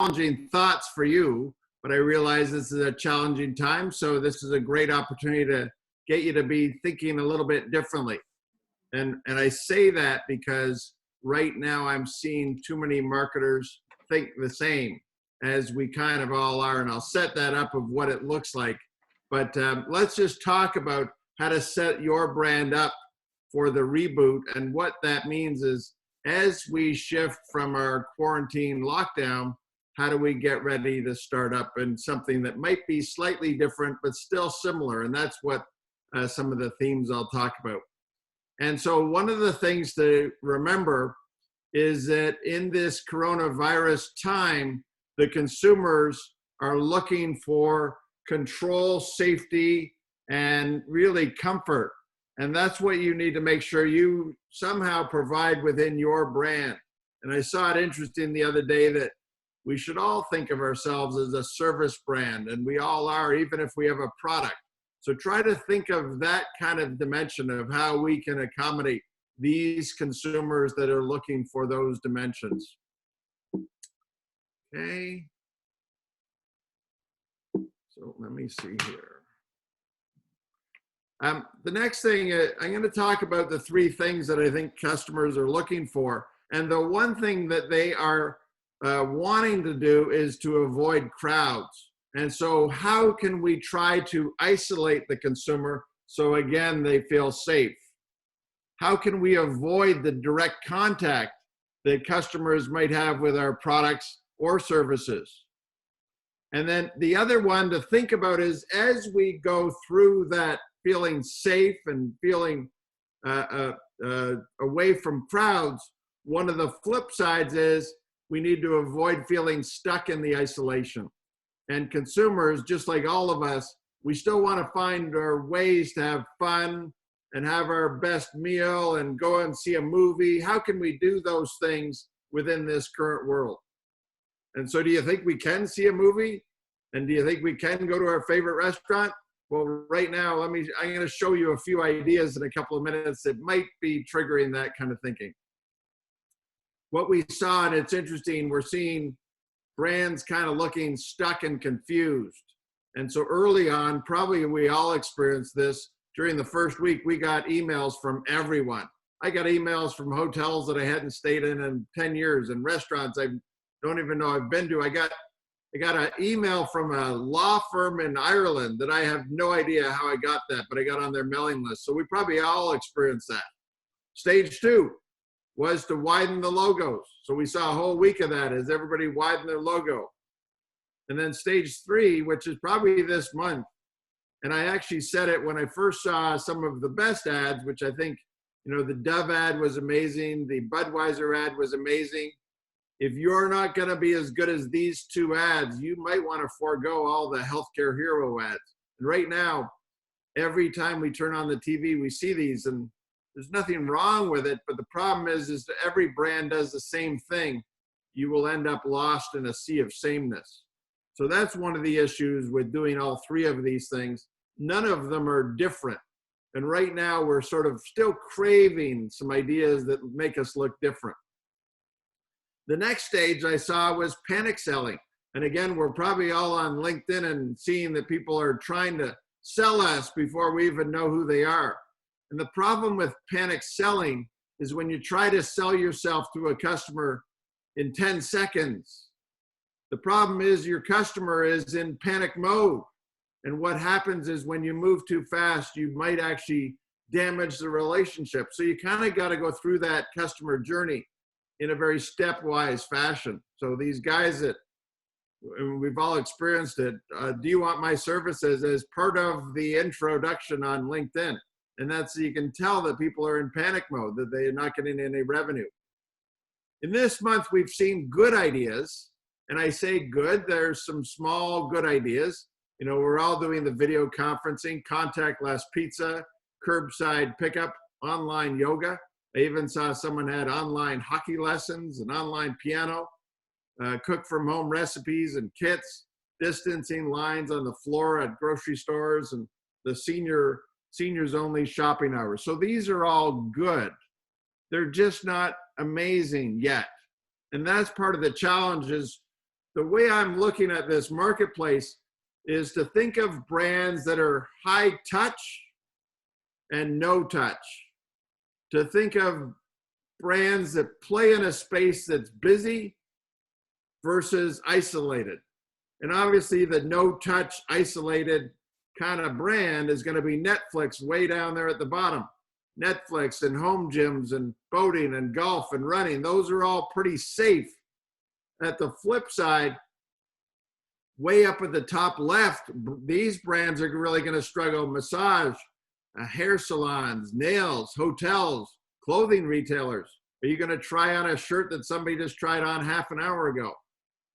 challenging thoughts for you, but I realize this is a challenging time, so this is a great opportunity to get you to be thinking a little bit differently. And I say that because right now I'm seeing too many marketers think the same as we kind of all are, and I'll set that up of what it looks like. But let's just talk about how to set your brand up for the reboot. And what that means is, as we shift from our quarantine lockdown, how do we get ready to start up in something that might be slightly different, but still similar? And that's what some of the themes I'll talk about. And so one of the things to remember is that in this coronavirus time, the consumers are looking for control, safety, and really comfort. And that's what you need to make sure you somehow provide within your brand. And I saw it interesting the other day that we should all think of ourselves as a service brand, and we all are, even if we have a product. So try to think of that kind of dimension of how we can accommodate these consumers that are looking for those dimensions. Okay. So let me see here. The next thing, I'm going to talk about the three things that I think customers are looking for. And the one thing that they are wanting to do is to avoid crowds. And so how can we try to isolate the consumer so, again, they feel safe? How can we avoid the direct contact that customers might have with our products or services? And then the other one to think about is, as we go through that feeling safe and feeling away from crowds, one of the flip sides is we need to avoid feeling stuck in the isolation. And consumers, just like all of us, we still want to find our ways to have fun and have our best meal and go and see a movie. How can we do those things within this current world? And so do you think we can see a movie? And do you think we can go to our favorite restaurant? Well, right now, I'm going to show you a few ideas in a couple of minutes that might be triggering that kind of thinking. What we saw, and it's interesting, we're seeing brands kind of looking stuck and confused. And so early on, probably we all experienced this. During the first week, we got emails from everyone. I got emails from hotels that I hadn't stayed in 10 years, and restaurants I don't even know I've been to. I got an email from a law firm in Ireland that I have no idea how I got that, but I got on their mailing list. So we probably all experienced that. Stage 2 was to widen the logos. So we saw a whole week of that as everybody widened their logo. And then stage 3, which is probably this month, and I actually said it when I first saw some of the best ads, which I think, the Dove ad was amazing, the Budweiser ad was amazing. If you're not going to be as good as these two ads, you might want to forego all the healthcare hero ads. And right now, every time we turn on the TV, we see these, and there's nothing wrong with it. But the problem is that every brand does the same thing. You will end up lost in a sea of sameness. So that's one of the issues with doing all three of these things. None of them are different. And right now, we're sort of still craving some ideas that make us look different. The next stage I saw was panic selling. And again, we're probably all on LinkedIn and seeing that people are trying to sell us before we even know who they are. And the problem with panic selling is when you try to sell yourself to a customer in 10 seconds, the problem is your customer is in panic mode. And what happens is when you move too fast, you might actually damage the relationship. So you kind of got to go through that customer journey in a very stepwise fashion. So these guys that we've all experienced it, do you want my services as part of the introduction on LinkedIn? And that's, you can tell that people are in panic mode, that they're not getting any revenue. In this month, we've seen good ideas. And I say good, there's some small good ideas. We're all doing the video conferencing, contactless pizza, curbside pickup, online yoga. I even saw someone had online hockey lessons and online piano, cook from home recipes and kits, distancing lines on the floor at grocery stores, and the seniors only shopping hours. So these are all good. They're just not amazing yet. And that's part of the challenge is the way I'm looking at this marketplace is to think of brands that are high touch and no touch. To think of brands that play in a space that's busy versus isolated. And obviously the no touch, isolated kind of brand is going to be Netflix way down there at the bottom. Netflix and home gyms and boating and golf and running, those are all pretty safe. At the flip side, way up at the top left, these brands are really going to struggle. Massage, hair salons, nails, hotels, clothing retailers. Are you going to try on a shirt that somebody just tried on half an hour ago?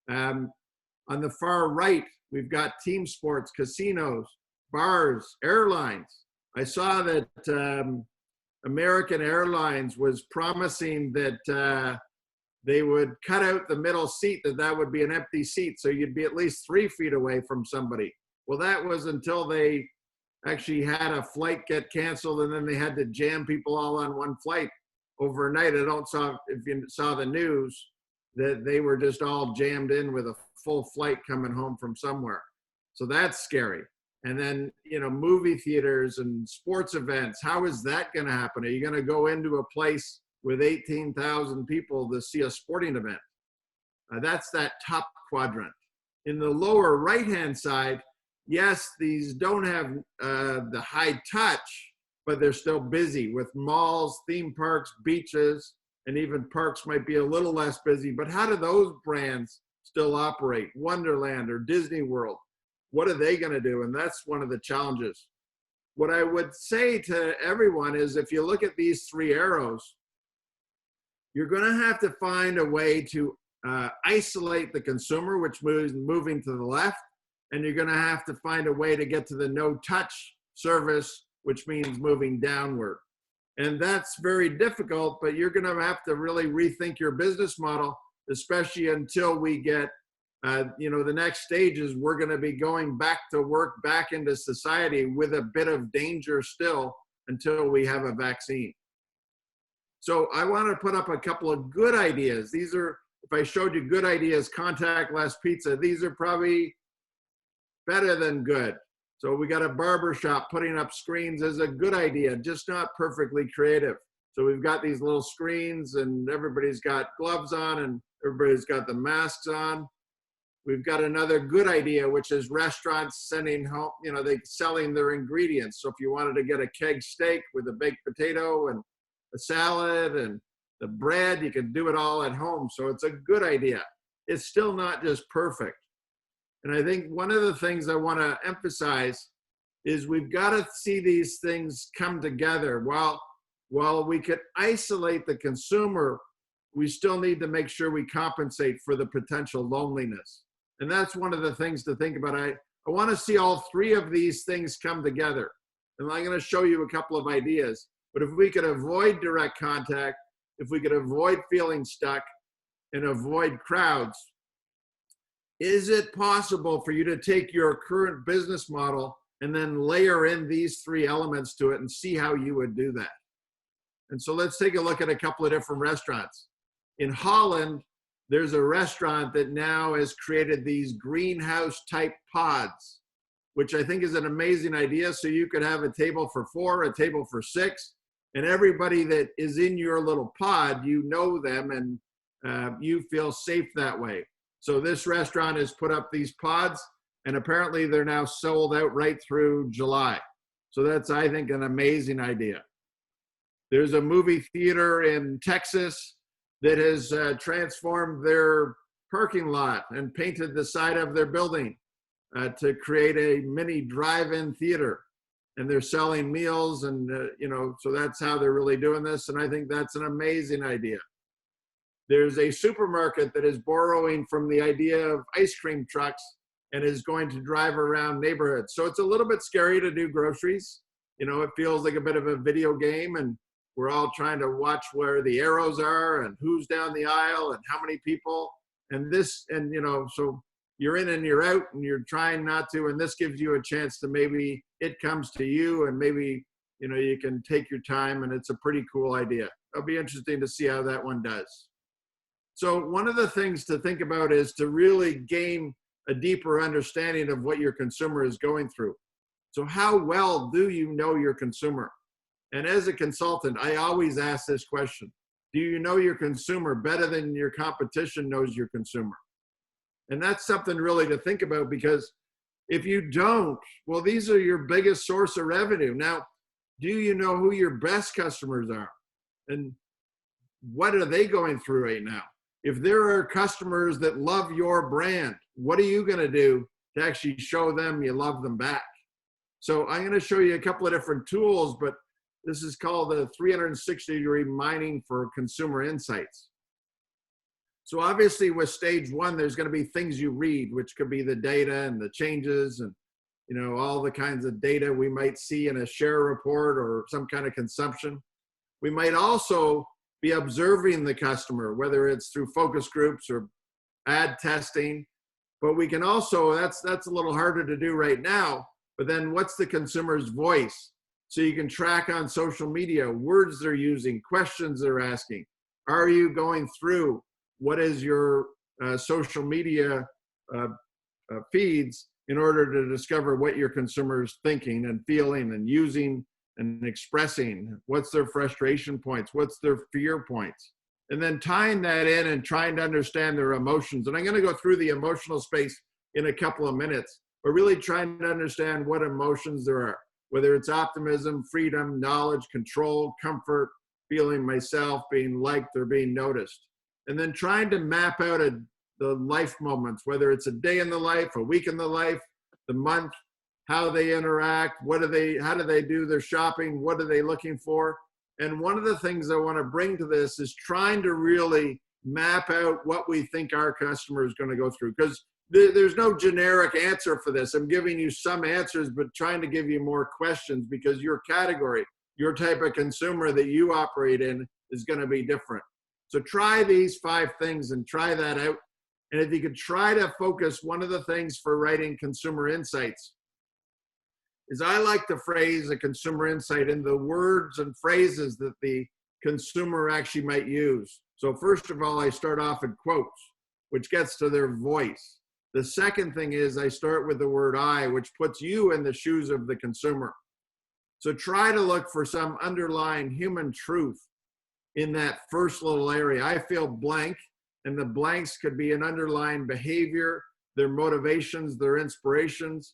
On the far right, we've got team sports, casinos, bars, airlines. I saw that American Airlines was promising that they would cut out the middle seat, that would be an empty seat, so you'd be at least 3 feet away from somebody. Well, that was until they actually had a flight get canceled, and then they had to jam people all on one flight overnight. I don't saw if you saw the news that they were just all jammed in with a full flight coming home from somewhere. So that's scary. And then, you know, movie theaters and sports events, how is that going to happen? Are you going to go into a place with 18,000 people to see a sporting event? That's that top quadrant. In the lower right-hand side, yes, these don't have the high touch, but they're still busy with malls, theme parks, beaches, and even parks might be a little less busy. But how do those brands still operate? Wonderland or Disney World, what are they going to do? And that's one of the challenges. What I would say to everyone is, if you look at these 3 arrows, you're going to have to find a way to isolate the consumer, which moves moving to the left, and you're going to have to find a way to get to the no touch service, which means moving downward. And that's very difficult, but you're going to have to really rethink your business model, especially until we get, you know, the next stage is we're going to be going back to work, back into society with a bit of danger still until we have a vaccine. So I want to put up a couple of good ideas. These are, if I showed you good ideas, contactless pizza, these are probably better than good. So we got a barber shop putting up screens is a good idea, just not perfectly creative. So we've got these little screens and everybody's got gloves on and everybody's got the masks on. We've got another good idea, which is restaurants sending home, you know, they selling their ingredients. So if you wanted to get a keg steak with a baked potato and a salad and the bread, you can do it all at home. So it's a good idea. It's still not just perfect. And I think one of the things I want to emphasize is we've got to see these things come together. While we could isolate the consumer, we still need to make sure we compensate for the potential loneliness. And that's one of the things to think about. I want to see all 3 of these things come together. And I'm going to show you a couple of ideas. But if we could avoid direct contact, if we could avoid feeling stuck and avoid crowds, is it possible for you to take your current business model and then layer in these 3 elements to it and see how you would do that? And so let's take a look at a couple of different restaurants. In Holland, there's a restaurant that now has created these greenhouse type pods, which I think is an amazing idea. So you could have a table for 4, a table for 6, and everybody that is in your little pod, you know them and you feel safe that way. So this restaurant has put up these pods and apparently they're now sold out right through July. So that's, I think, an amazing idea. There's a movie theater in Texas that has transformed their parking lot and painted the side of their building to create a mini drive-in theater. And they're selling meals and, you know, so that's how they're really doing this. And I think that's an amazing idea. There's a supermarket that is borrowing from the idea of ice cream trucks and is going to drive around neighborhoods. So it's a little bit scary to do groceries. You know, it feels like a bit of a video game and we're all trying to watch where the arrows are and who's down the aisle and how many people and this, and, you know, so you're in and you're out and you're trying not to, and this gives you a chance to maybe it comes to you and maybe, you know, you can take your time and it's a pretty cool idea. It'll be interesting to see how that one does. So one of the things to think about is to really gain a deeper understanding of what your consumer is going through. So how well do you know your consumer? And as a consultant, I always ask this question: do you know your consumer better than your competition knows your consumer? And that's something really to think about, because if you don't, well, these are your biggest source of revenue. Now, do you know who your best customers are? And what are they going through right now? If there are customers that love your brand, what are you going to do to actually show them you love them back? So I'm going to show you a couple of different tools, but this is called the 360-degree mining for consumer insights. So obviously with stage one, there's going to be things you read, which could be the data and the changes and, you know, all the kinds of data we might see in a share report or some kind of consumption. We might also be observing the customer, whether it's through focus groups or ad testing. But we can also, that's a little harder to do right now, but then what's the consumer's voice? So you can track on social media, words they're using, questions they're asking. Are you going through? What is your social media feeds in order to discover what your consumer is thinking and feeling and using and expressing? What's their frustration points? What's their fear points? And then tying that in and trying to understand their emotions. And I'm going to go through the emotional space in a couple of minutes, but really trying to understand what emotions there are, whether it's optimism, freedom, knowledge, control, comfort, feeling myself, being liked or being noticed. And then trying to map out the life moments, whether it's a day in the life, a week in the life, the month, how they interact, how do they do their shopping, what are they looking for? And one of the things I want to bring to this is trying to really map out what we think our customer is going to go through, because there's no generic answer for this. I'm giving you some answers, but trying to give you more questions, because your category, your type of consumer that you operate in is going to be different. So try these 5 things and try that out. And if you could try to focus, one of the things for writing consumer insights is I like to phrase a consumer insight in the words and phrases that the consumer actually might use. So first of all, I start off in quotes, which gets to their voice. The second thing is I start with the word I, which puts you in the shoes of the consumer. So try to look for some underlying human truth in that first little area. I feel blank, and the blanks could be an underlying behavior, their motivations, their inspirations,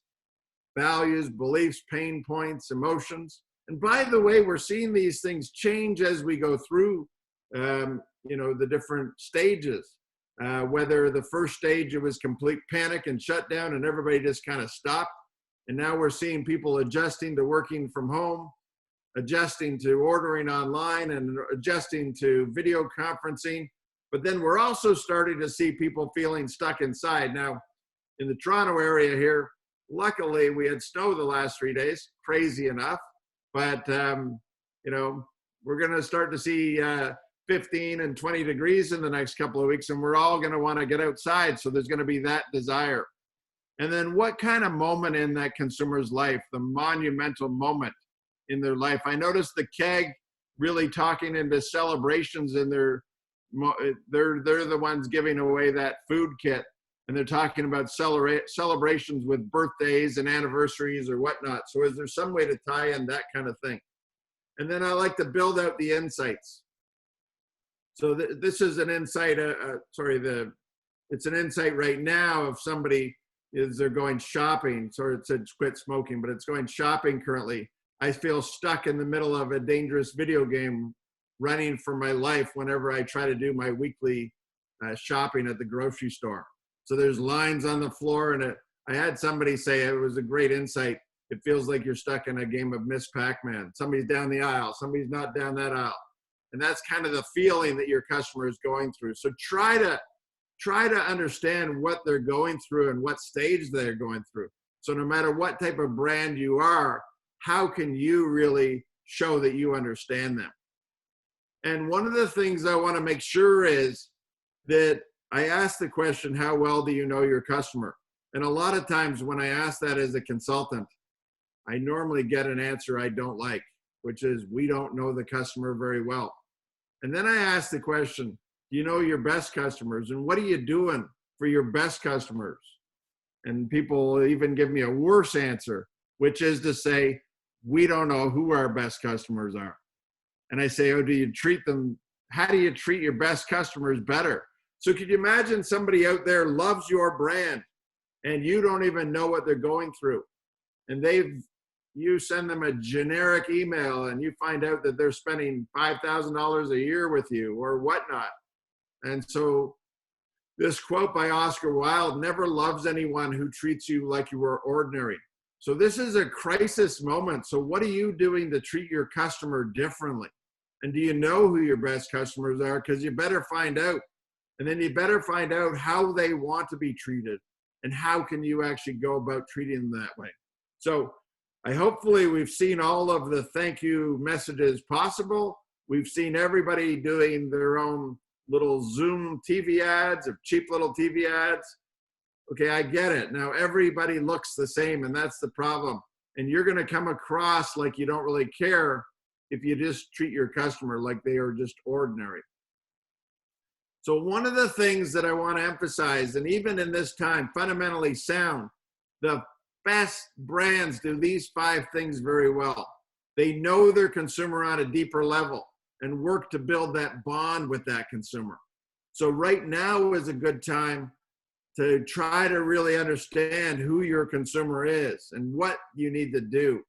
values, beliefs, pain points, emotions. And by the way, we're seeing these things change as we go through, the different stages. Whether the first stage, it was complete panic and shutdown and everybody just kind of stopped. And now we're seeing people adjusting to working from home, adjusting to ordering online, and adjusting to video conferencing. But then we're also starting to see people feeling stuck inside. Now, in the Toronto area here, luckily we had snow the last 3 days, crazy enough. But, we're going to start to see 15 and 20 degrees in the next couple of weeks, and we're all going to want to get outside. So there's going to be that desire. And then what kind of moment in that consumer's life, the monumental moment in their life? I noticed the keg really talking into celebrations, and they're the ones giving away that food kit, and they're talking about celebrations with birthdays and anniversaries or whatnot. So is there some way to tie in that kind of thing? And then I like to build out the insights. So this is an insight, it's an insight right now of somebody is they're going shopping. Sorry, it said quit smoking, but it's going shopping currently. I feel stuck in the middle of a dangerous video game, running for my life whenever I try to do my weekly shopping at the grocery store. So there's lines on the floor, and I had somebody say, it was a great insight, it feels like you're stuck in a game of Miss Pac-Man. Somebody's down the aisle, somebody's not down that aisle. And that's kind of the feeling that your customer is going through. So try to understand what they're going through and what stage they're going through. So no matter what type of brand you are, how can you really show that you understand them? And one of the things I want to make sure is that I ask the question, how well do you know your customer? And a lot of times when I ask that as a consultant, I normally get an answer I don't like, which is we don't know the customer very well. And then I ask the question, Do you know your best customers? And what are you doing for your best customers? And people even give me a worse answer, which is to say, we don't know who our best customers are. And I say, oh, do you treat them? How do you treat your best customers better? So could you imagine somebody out there loves your brand and you don't even know what they're going through? And you send them a generic email and you find out that they're spending $5,000 a year with you or whatnot. And so this quote by Oscar Wilde, never loves anyone who treats you like you were ordinary. So this is a crisis moment. So what are you doing to treat your customer differently? And do you know who your best customers are? Because you better find out. And then you better find out how they want to be treated and how can you actually go about treating them that way. So hopefully we've seen all of the thank you messages possible. We've seen everybody doing their own little Zoom TV ads or cheap little TV ads. Okay, I get it. Now everybody looks the same and that's the problem. And you're gonna come across like you don't really care if you just treat your customer like they are just ordinary. So one of the things that I wanna emphasize, and even in this time, fundamentally sound, the best brands do these 5 things very well. They know their consumer on a deeper level and work to build that bond with that consumer. So right now is a good time to try to really understand who your consumer is and what you need to do.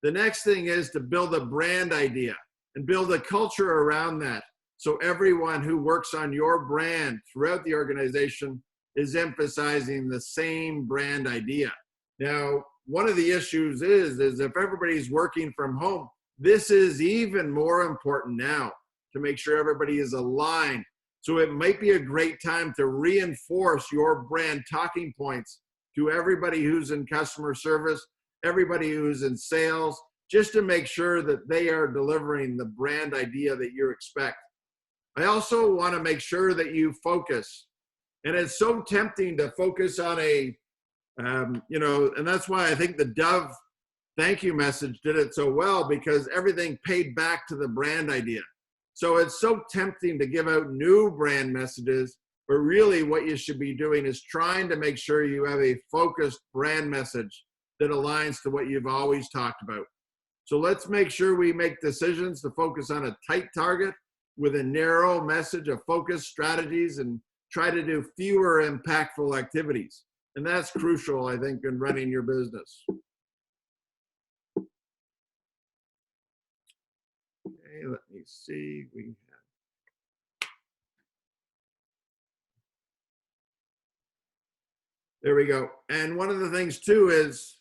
The next thing is to build a brand idea and build a culture around that. So everyone who works on your brand throughout the organization is emphasizing the same brand idea. Now, one of the issues is if everybody's working from home, this is even more important now to make sure everybody is aligned. So it might be a great time to reinforce your brand talking points to everybody who's in customer service, everybody who's in sales, just to make sure that they are delivering the brand idea that you expect. I also want to make sure that you focus. And it's so tempting to focus on and that's why I think the Dove thank you message did it so well, because everything paid back to the brand idea. So it's so tempting to give out new brand messages, but really what you should be doing is trying to make sure you have a focused brand message that aligns to what you've always talked about. So let's make sure we make decisions to focus on a tight target with a narrow message of focused strategies and try to do fewer impactful activities. And that's crucial, I think, in running your business. Okay, let me see. There we go. And one of the things too is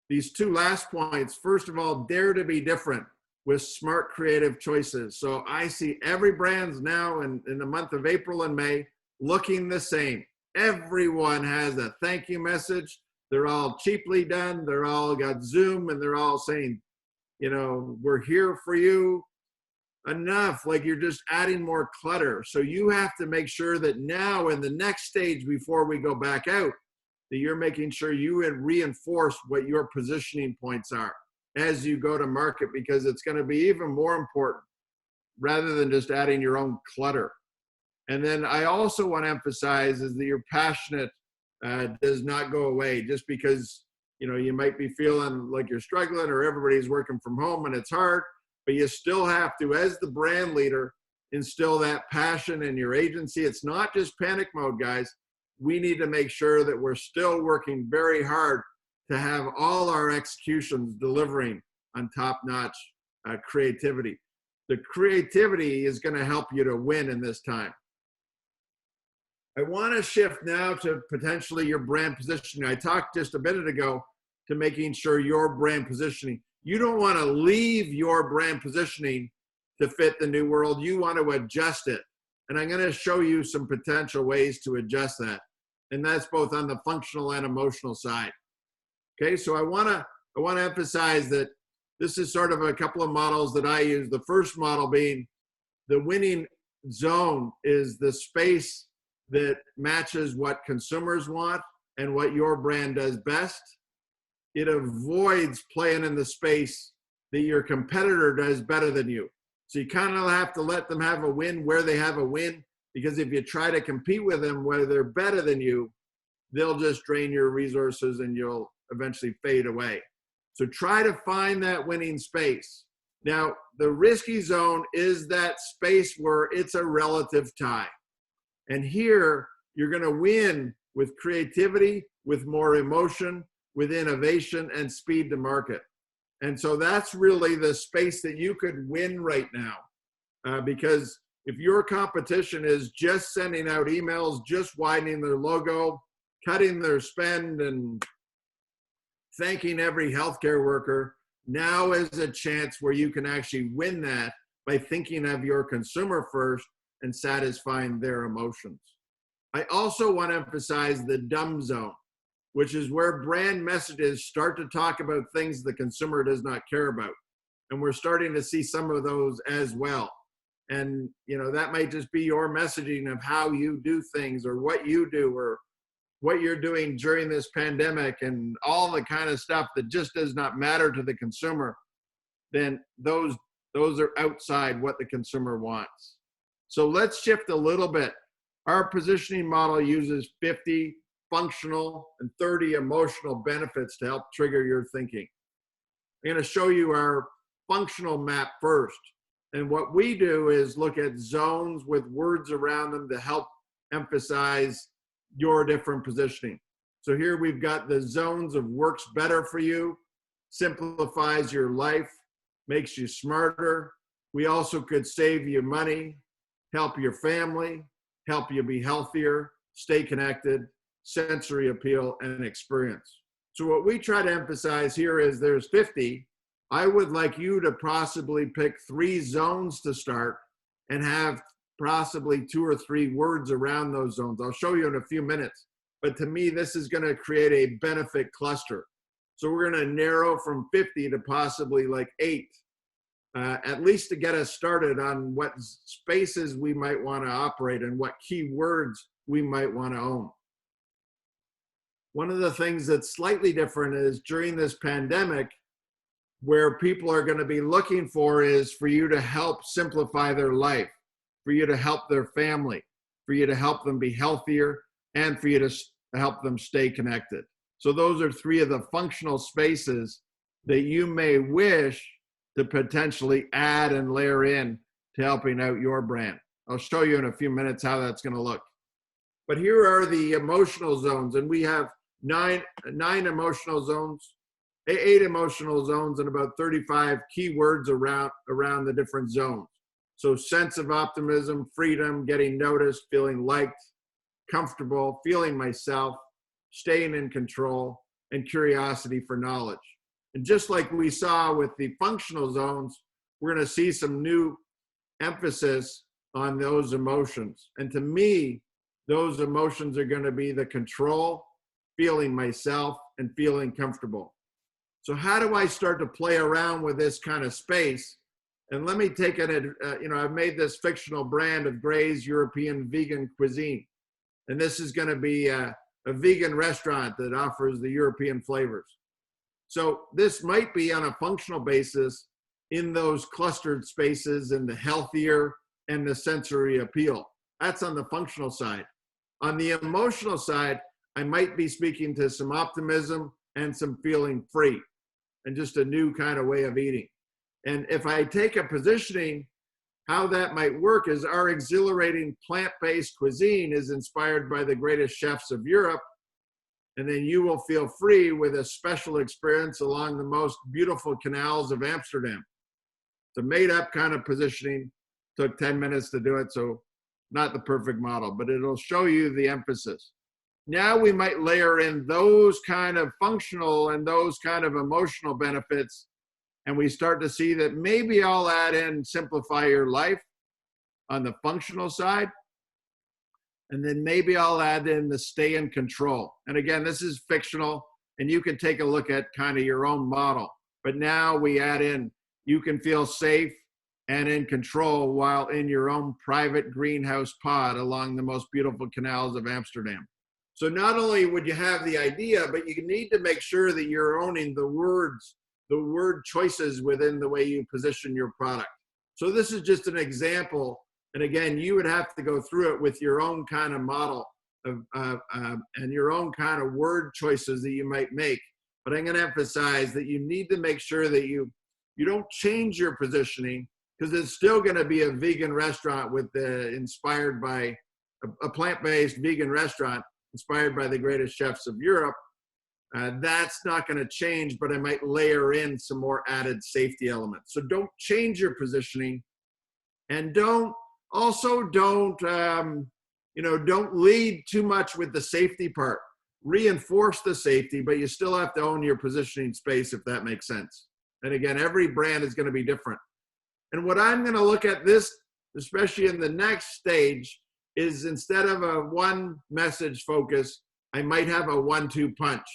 these 2 last points. First of all, dare to be different with smart creative choices. So I see every brand's now in the month of April and May looking the same. Everyone has a thank you message. They're all cheaply done. They're all got Zoom and they're all saying, we're here for you. Enough, like you're just adding more clutter. So you have to make sure that now in the next stage before we go back out, that you're making sure you reinforce what your positioning points are as you go to market, because it's going to be even more important rather than just adding your own clutter. And then I also want to emphasize is that your passionate does not go away just because, you might be feeling like you're struggling or everybody's working from home and it's hard, but you still have to, as the brand leader, instill that passion in your agency. It's not just panic mode, guys. We need to make sure that we're still working very hard to have all our executions delivering on top-notch creativity. The creativity is going to help you to win in this time. I want to shift now to potentially your brand positioning. I talked just a minute ago to making sure your brand positioning. You don't want to leave your brand positioning to fit the new world. You want to adjust it. And I'm going to show you some potential ways to adjust that. And that's both on the functional and emotional side. Okay, so I want to emphasize that this is sort of a couple of models that I use. The first model being the winning zone is the space that matches what consumers want and what your brand does best. It avoids playing in the space that your competitor does better than you. So you kind of have to let them have a win where they have a win, because if you try to compete with them where they're better than you, they'll just drain your resources and you'll eventually fade away. So try to find that winning space. Now, the risky zone is that space where it's a relative tie. And here, you're going to win with creativity, with more emotion, with innovation and speed to market. And so that's really the space that you could win right now. Because if your competition is just sending out emails, just widening their logo, cutting their spend, and thanking every healthcare worker, now is a chance where you can actually win that by thinking of your consumer first and satisfying their emotions. I also want to emphasize the dumb zone, which is where brand messages start to talk about things the consumer does not care about. And we're starting to see some of those as well. And that might just be your messaging of how you do things, or what you do, or what you're doing during this pandemic, and all the kind of stuff that just does not matter to the consumer. Then those are outside what the consumer wants. So let's shift a little bit. Our positioning model uses 50 functional and 30 emotional benefits to help trigger your thinking. I'm going to show you our functional map first. And what we do is look at zones with words around them to help emphasize your different positioning. So here we've got the zones of works better for you, simplifies your life, makes you smarter. We also could save you money, help your family, help you be healthier, stay connected, sensory appeal, and experience. So what we try to emphasize here is there's 50. I would like you to possibly pick 3 zones to start and have possibly 2 or 3 words around those zones. I'll show you in a few minutes. But to me, this is going to create a benefit cluster. So we're going to narrow from 50 to possibly like 8, at least to get us started on what spaces we might want to operate and what keywords we might want to own. One of the things that's slightly different is during this pandemic, where people are going to be looking for is for you to help simplify their life, for you to help their family, for you to help them be healthier, and for you to help them stay connected. So those are 3 of the functional spaces that you may wish to potentially add and layer in to helping out your brand. I'll show you in a few minutes how that's going to look. But here are the emotional zones, and we have 9 emotional zones, 8 emotional zones, and about 35 keywords around the different zones. So sense of optimism, freedom, getting noticed, feeling liked, comfortable, feeling myself, staying in control, and curiosity for knowledge. And just like we saw with the functional zones, we're going to see some new emphasis on those emotions. And to me, those emotions are going to be the control, feeling myself, and feeling comfortable. So how do I start to play around with this kind of space? And let me take it, I've made this fictional brand of Gray's European Vegan Cuisine. And this is going to be a vegan restaurant that offers the European flavors. So this might be on a functional basis in those clustered spaces and the healthier and the sensory appeal. That's on the functional side. On the emotional side, I might be speaking to some optimism and some feeling free and just a new kind of way of eating. And if I take a positioning, how that might work is our exhilarating plant-based cuisine is inspired by the greatest chefs of Europe. And then you will feel free with a special experience along the most beautiful canals of Amsterdam. It's a made-up kind of positioning. Took 10 minutes to do it, so not the perfect model, but it'll show you the emphasis. Now we might layer in those kind of functional and those kind of emotional benefits, and we start to see that maybe I'll add in simplify your life on the functional side, and then maybe I'll add in the stay in control. And again, this is fictional, and you can take a look at kind of your own model. But now we add in, you can feel safe and in control while in your own private greenhouse pod along the most beautiful canals of Amsterdam. So not only would you have the idea, but you need to make sure that you're owning the words, the word choices within the way you position your product. So this is just an example. And again, you would have to go through it with your own kind of model of, and your own kind of word choices that you might make. But I'm going to emphasize that you need to make sure that you don't change your positioning, because it's still going to be a vegan restaurant with inspired by a plant-based vegan restaurant inspired by the greatest chefs of Europe. That's not going to change, but I might layer in some more added safety elements. So don't change your positioning, and don't lead too much with the safety part. Reinforce the safety, but you still have to own your positioning space, if that makes sense. And again, every brand is going to be different. And what I'm going to look at this, especially in the next stage, is instead of a one message focus, I might have a 1-2 punch.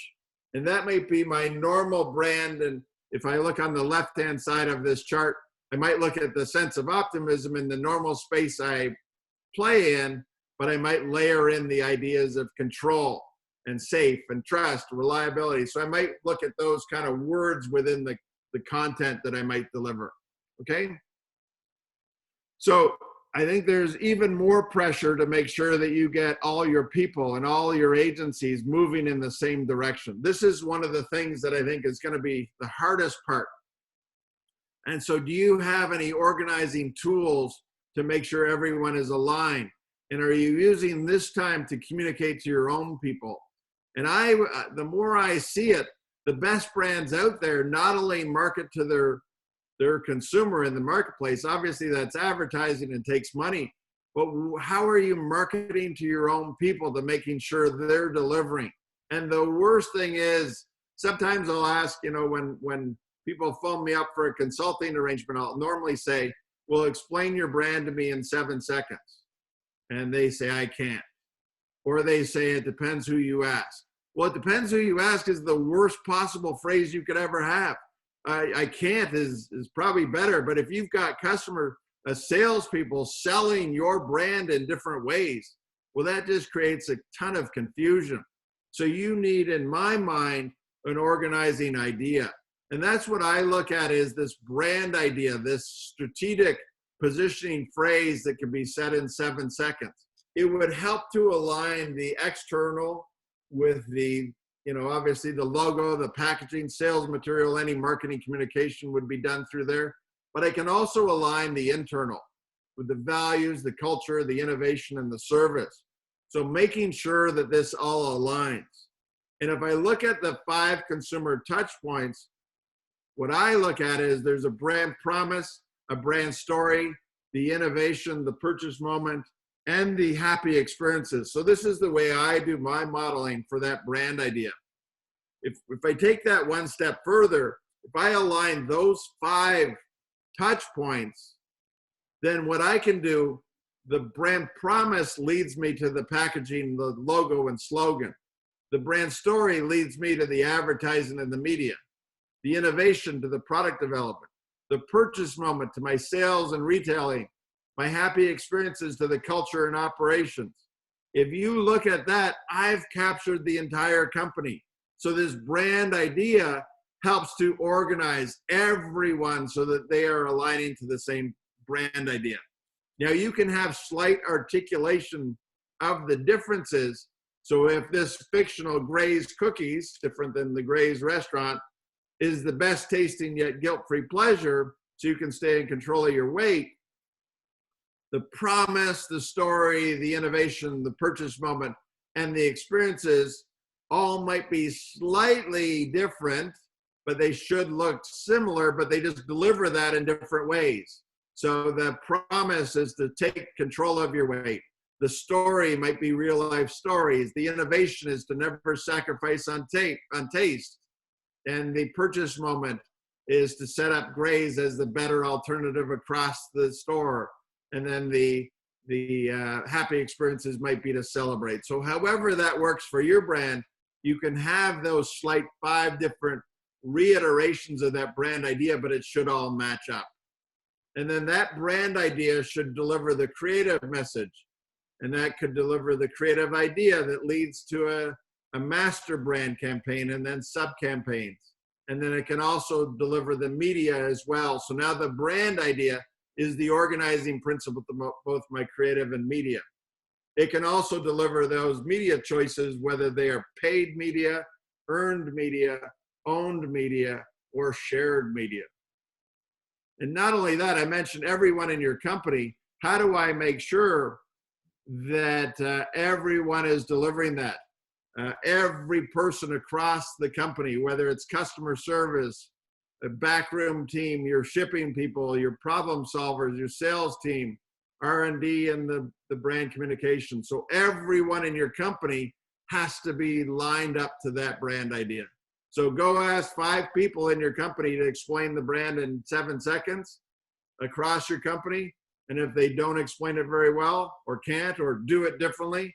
And that might be my normal brand. And if I look on the left-hand side of this chart, I might look at the sense of optimism in the normal space I play in, but I might layer in the ideas of control and safe and trust, reliability. So I might look at those kind of words within the content that I might deliver, okay? So I think there's even more pressure to make sure that you get all your people and all your agencies moving in the same direction. This is one of the things that I think is going to be the hardest part. And so do you have any organizing tools to make sure everyone is aligned? And are you using this time to communicate to your own people? And the more I see it, the best brands out there not only market to their consumer in the marketplace, obviously that's advertising and takes money, but how are you marketing to your own people to making sure they're delivering? And the worst thing is, sometimes I'll ask, when people phone me up for a consulting arrangement, I'll normally say, well, explain your brand to me in 7 seconds. And they say, I can't. Or they say, it depends who you ask. Well, it depends who you ask is the worst possible phrase you could ever have. I can't is probably better, but if you've got salespeople selling your brand in different ways, well, that just creates a ton of confusion. So you need, in my mind, an organizing idea. And that's what I look at is this brand idea, this strategic positioning phrase that can be said in 7 seconds. It would help to align the external with the, obviously the logo, the packaging, sales material, any marketing communication would be done through there. But I can also align the internal with the values, the culture, the innovation, and the service. So making sure that this all aligns. And if I look at the 5 consumer touch points, what I look at is there's a brand promise, a brand story, the innovation, the purchase moment, and the happy experiences. So this is the way I do my modeling for that brand idea. If I take that one step further, if I align those 5 touch points, then what I can do, the brand promise leads me to the packaging, the logo and slogan. The brand story leads me to the advertising and the media. The innovation to the product development. The purchase moment to my sales and retailing. My happy experiences to the culture and operations. If you look at that, I've captured the entire company. So this brand idea helps to organize everyone so that they are aligning to the same brand idea. Now you can have slight articulation of the differences. So if this fictional Gray's cookies, different than the Gray's restaurant, is the best tasting yet guilt-free pleasure, so you can stay in control of your weight, the promise, the story, the innovation, the purchase moment, and the experiences all might be slightly different, but they should look similar, but they just deliver that in different ways. So the promise is to take control of your weight. The story might be real life stories. The innovation is to never sacrifice on taste. And the purchase moment is to set up Gray's as the better alternative across the store. And then the happy experiences might be to celebrate. So however that works for your brand, you can have those slight 5 different reiterations of that brand idea, but it should all match up. And then that brand idea should deliver the creative message. And that could deliver the creative idea that leads to a master brand campaign and then sub-campaigns. And then it can also deliver the media as well. So now the brand idea is the organizing principle to both my creative and media. It can also deliver those media choices, whether they are paid media, earned media, owned media, or shared media. And not only that, I mentioned everyone in your company. How do I make sure that everyone is delivering that? Every person across the company, whether it's customer service, a backroom team, your shipping people, your problem solvers, your sales team, R&D, and the brand communication. So everyone in your company has to be lined up to that brand idea. So go ask 5 people in your company to explain the brand in 7 seconds across your company. And if they don't explain it very well or can't or do it differently,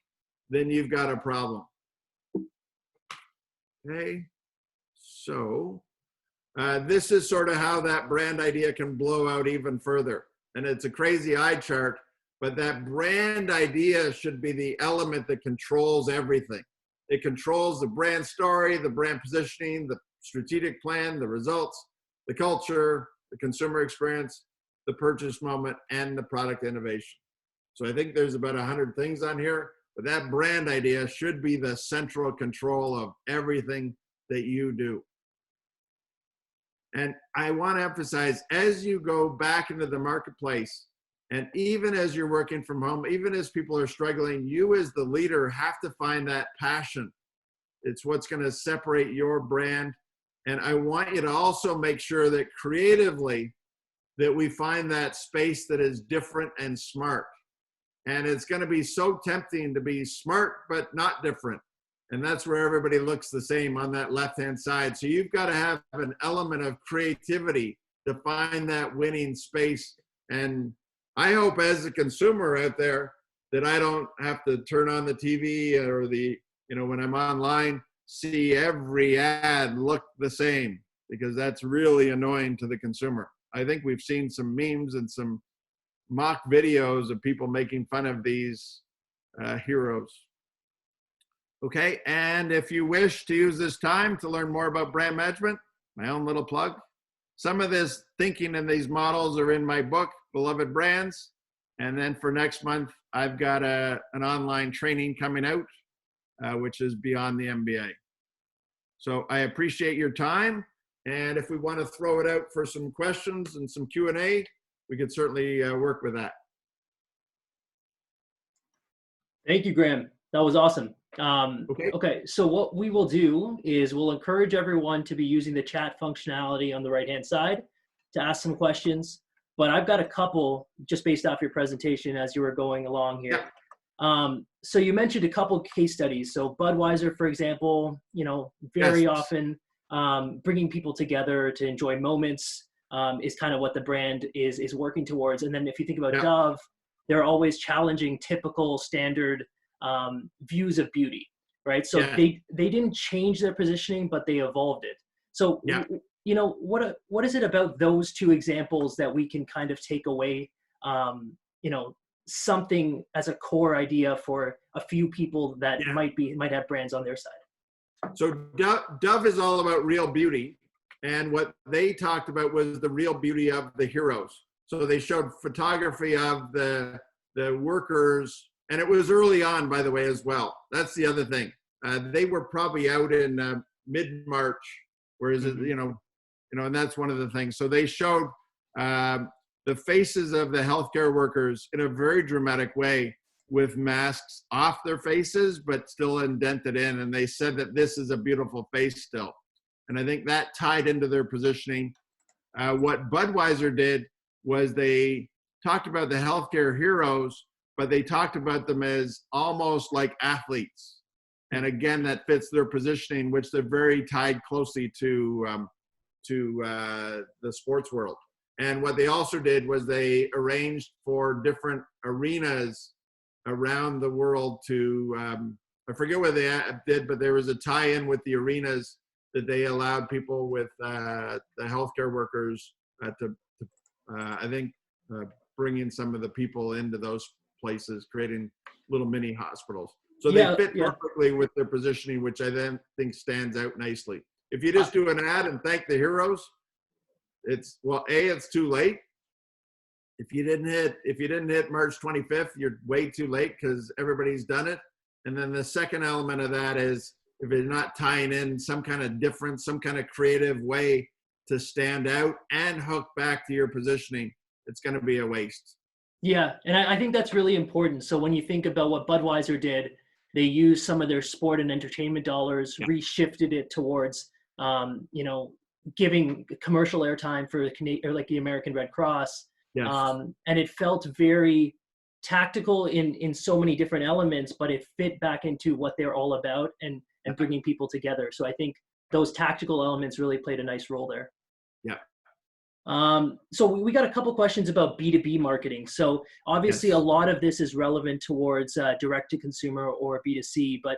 then you've got a problem. Okay, so this is sort of how that brand idea can blow out even further. And it's a crazy eye chart, but that brand idea should be the element that controls everything. It controls the brand story, the brand positioning, the strategic plan, the results, the culture, the consumer experience, the purchase moment, and the product innovation. So I think there's about 100 things on here, but that brand idea should be the central control of everything that you do. And I want to emphasize, as you go back into the marketplace, and even as you're working from home, even as people are struggling, you as the leader have to find that passion. It's what's going to separate your brand. And I want you to also make sure that creatively that we find that space that is different and smart. And it's going to be so tempting to be smart, but not different. And that's where everybody looks the same on that left-hand side. So you've got to have an element of creativity to find that winning space. And I hope as a consumer out there that I don't have to turn on the TV or when I'm online, see every ad look the same, because that's really annoying to the consumer. I think we've seen some memes and some mock videos of people making fun of these heroes. Okay, and if you wish to use this time to learn more about brand management, my own little plug, some of this thinking in these models are in my book, Beloved Brands. And then for next month, I've got an online training coming out, which is Beyond the MBA. So I appreciate your time. And if we want to throw it out for some questions and some Q&A, we could certainly work with that. Thank you, Graham. That was awesome. Okay, so what we will do is we'll encourage everyone to be using the chat functionality on the right-hand side to ask some questions. But I've got a couple just based off your presentation as you were going along here. Yeah. So you mentioned a couple case studies. So Budweiser, for example, very often bringing people together to enjoy moments is kind of what the brand is working towards. And then if you think about Dove, they're always challenging typical standard views of beauty, right? So they didn't change their positioning, but they evolved it. So what is it about those two examples that we can kind of take away, something as a core idea for a few people that might have brands on their side? So Dove is all about real beauty, and what they talked about was the real beauty of the heroes. So they showed photography of the workers. And it was early on, by the way, as well. That's the other thing. They were probably out in mid-March, whereas, and that's one of the things. So they showed the faces of the healthcare workers in a very dramatic way with masks off their faces, but still indented in. And they said that this is a beautiful face still. And I think that tied into their positioning. What Budweiser did was they talked about the healthcare heroes, but they talked about them as almost like athletes. And again, that fits their positioning, which they're very tied closely to the sports world. And what they also did was they arranged for different arenas around the world to, I forget what they did, but there was a tie-in with the arenas that they allowed people with the healthcare workers to I think, bring in some of the people into those places, creating little mini hospitals. So they fit perfectly with their positioning, which I then think stands out nicely. If you just do an ad and thank the heroes, it's too late. if you didn't hit March 25th, you're way too late because everybody's done it. And then the second element of that is if you're not tying in some kind of difference, some kind of creative way to stand out and hook back to your positioning, it's going to be a waste. Yeah, and I think that's really important. So when you think about what Budweiser did, they used some of their sport and entertainment dollars, reshifted it towards, giving commercial airtime for the American Red Cross. Yes. And it felt very tactical in so many different elements, but it fit back into what they're all about and bringing people together. So I think those tactical elements really played a nice role there. Yeah. So we got a couple questions about B2B marketing. So obviously a lot of this is relevant towards direct to consumer or B2C, but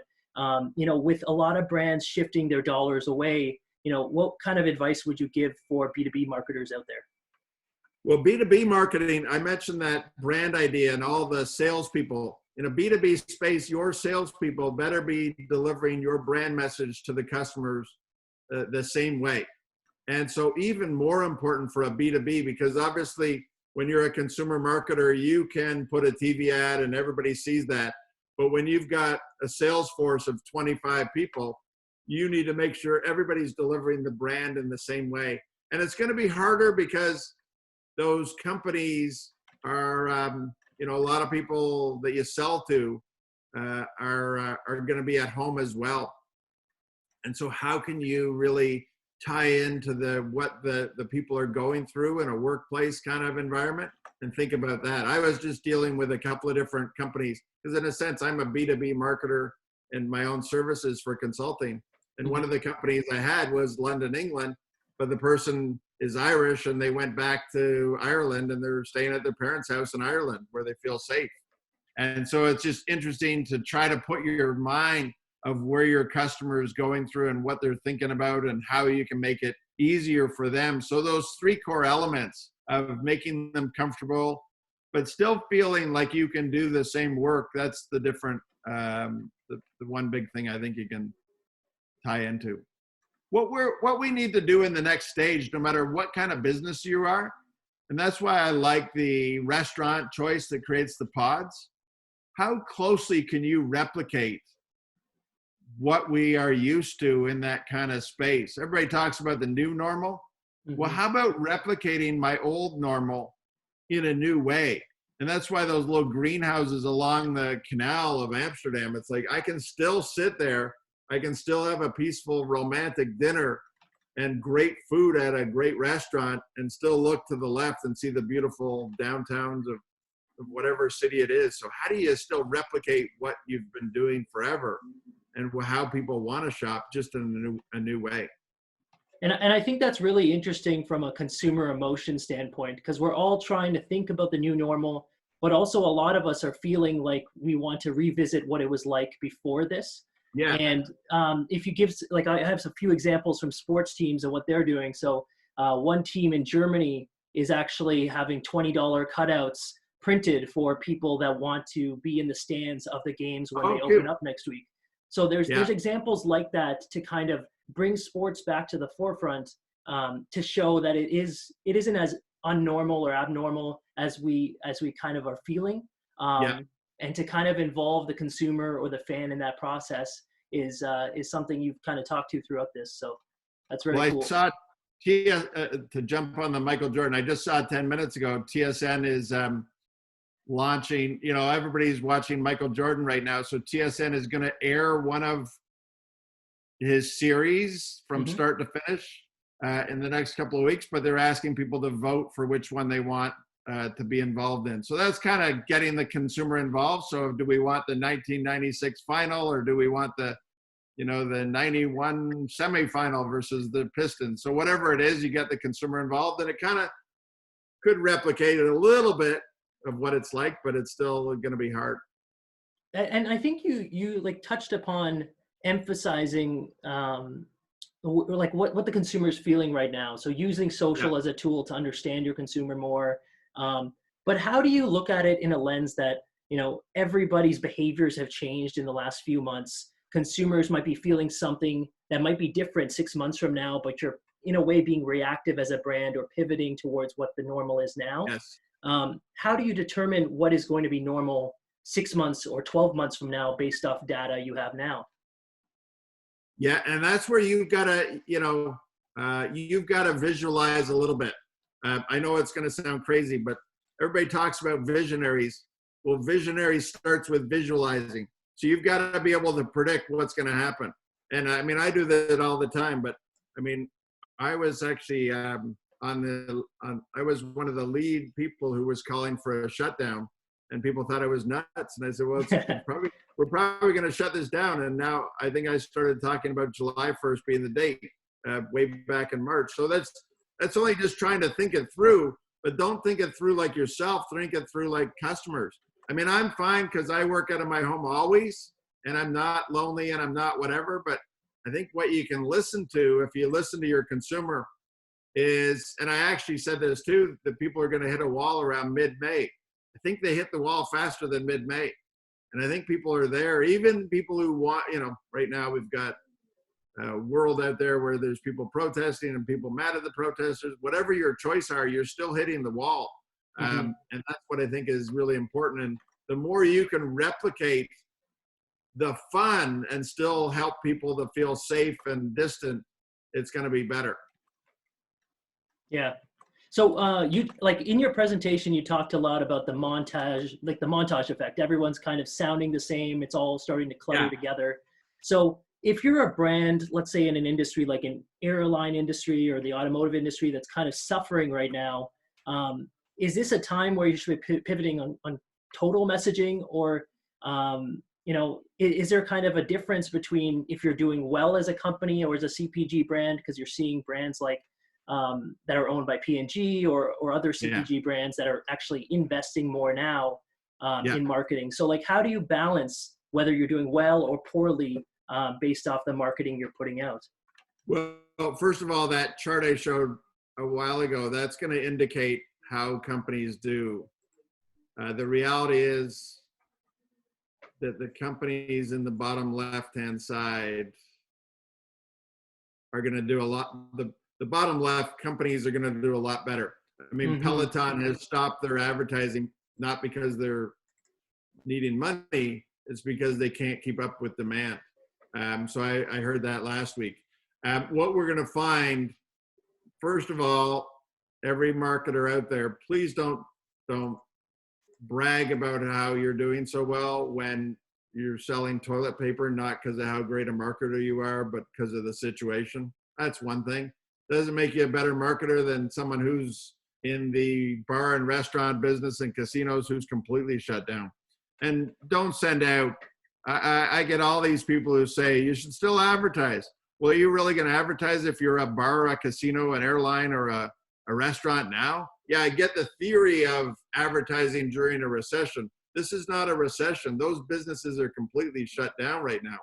with a lot of brands shifting their dollars away, what kind of advice would you give for B2B marketers out there? Well, B2B marketing, I mentioned that brand idea and all the salespeople. In a B2B space, your salespeople better be delivering your brand message to the customers the same way. And so even more important for a B2B, because obviously when you're a consumer marketer, you can put a TV ad and everybody sees that. But when you've got a sales force of 25 people, you need to make sure everybody's delivering the brand in the same way. And it's going to be harder because those companies are, a lot of people that you sell to are going to be at home as well. And so how can you really tie into what the people are going through in a workplace kind of environment and think about that? I was just dealing with a couple of different companies because in a sense, I'm a B2B marketer in my own services for consulting. And one of the companies I had was London, England, but the person is Irish and they went back to Ireland and they're staying at their parents' house in Ireland where they feel safe. And so it's just interesting to try to put your mind of where your customer is going through and what they're thinking about and how you can make it easier for them. So those three core elements of making them comfortable, but still feeling like you can do the same work, that's the different, the one big thing I think you can tie into. What we need to do in the next stage, no matter what kind of business you are, and that's why I like the restaurant choice that creates the pods. How closely can you replicate what we are used to in that kind of space? Everybody talks about the new normal. Mm-hmm. Well, how about replicating my old normal in a new way? And that's why those little greenhouses along the canal of Amsterdam, it's like I can still sit there. I can still have a peaceful, romantic dinner and great food at a great restaurant and still look to the left and see the beautiful downtowns of whatever city it is. So how do you still replicate what you've been doing forever and how people want to shop just in a new way? And I think that's really interesting from a consumer emotion standpoint, because we're all trying to think about the new normal, but also a lot of us are feeling like we want to revisit what it was like before this. Yeah. And if you give, like, I have a few examples from sports teams and what they're doing. So one team in Germany is actually having $20 cutouts printed for people that want to be in the stands of the games when they open up next week. So there's examples like that to kind of bring sports back to the forefront, to show that it isn't as unnormal or abnormal as we kind of are feeling. And to kind of involve the consumer or the fan in that process is something you've kind of talked to throughout this. So that's very cool. I saw to jump on the Michael Jordan, I just saw 10 minutes ago, TSN is launching, everybody's watching Michael Jordan right now. So TSN is going to air one of his series from start to finish in the next couple of weeks, but they're asking people to vote for which one they want to be involved in. So that's kind of getting the consumer involved. So do we want the 1996 final, or do we want the 91 semifinal versus the Pistons? So whatever it is, you get the consumer involved, and it kind of could replicate it a little bit of what it's like, but it's still going to be hard. And I think you like touched upon emphasizing like what the consumer is feeling right now. So using social as a tool to understand your consumer more. But how do you look at it in a lens that, everybody's behaviors have changed in the last few months? Consumers might be feeling something that might be different 6 months from now, but you're in a way being reactive as a brand or pivoting towards what the normal is now. Yes. How do you determine what is going to be normal 6 months or 12 months from now based off data you have now? Yeah, and that's where you've got to, you've got to visualize a little bit. I know it's going to sound crazy, but everybody talks about visionaries. Well, visionary starts with visualizing. So you've got to be able to predict what's going to happen. And I mean, I do that all the time, but I mean, I was actually I was one of the lead people who was calling for a shutdown, and people thought I was nuts. And I said, well, we're probably going to shut this down. And now I think I started talking about July 1st being the date, way back in March. So that's only just trying to think it through, but don't think it through like yourself. Think it through like customers. I mean, I'm fine because I work out of my home always, and I'm not lonely and I'm not whatever. But I think what you can listen to, if you listen to your consumer, is, and I actually said this too, that people are going to hit a wall around mid-May. I think they hit the wall faster than mid-May. And I think people are there, even people who want, right now we've got a world out there where there's people protesting and people mad at the protesters. Whatever your choice are, you're still hitting the wall. And that's what I think is really important. And the more you can replicate the fun and still help people to feel safe and distant, it's going to be better. Yeah. So you, like, in your presentation, you talked a lot about the montage, like the montage effect. Everyone's kind of sounding the same. It's all starting to clutter together. So if you're a brand, let's say in an industry like an airline industry or the automotive industry that's kind of suffering right now, is this a time where you should be pivoting on total messaging, or is there kind of a difference between if you're doing well as a company or as a CPG brand, because you're seeing brands like that are owned by P&G or other CPG brands that are actually investing more now in marketing. So like, how do you balance whether you're doing well or poorly based off the marketing you're putting out? Well, first of all, that chart I showed a while ago, that's going to indicate how companies do. The reality is that the companies in the bottom left-hand side are going to do a lot. The bottom left companies are going to do a lot better. I mean, Peloton has stopped their advertising, not because they're needing money, it's because they can't keep up with demand. So I heard that last week. What we're going to find, first of all, every marketer out there, please don't brag about how you're doing so well when you're selling toilet paper, not because of how great a marketer you are, but because of the situation. That's one thing. Doesn't make you a better marketer than someone who's in the bar and restaurant business and casinos who's completely shut down. And don't send out, I get all these people who say you should still advertise. Well, are you really going to advertise if you're a bar, a casino, an airline, or a restaurant now? Yeah, I get the theory of advertising during a recession. This is not a recession. Those businesses are completely shut down right now.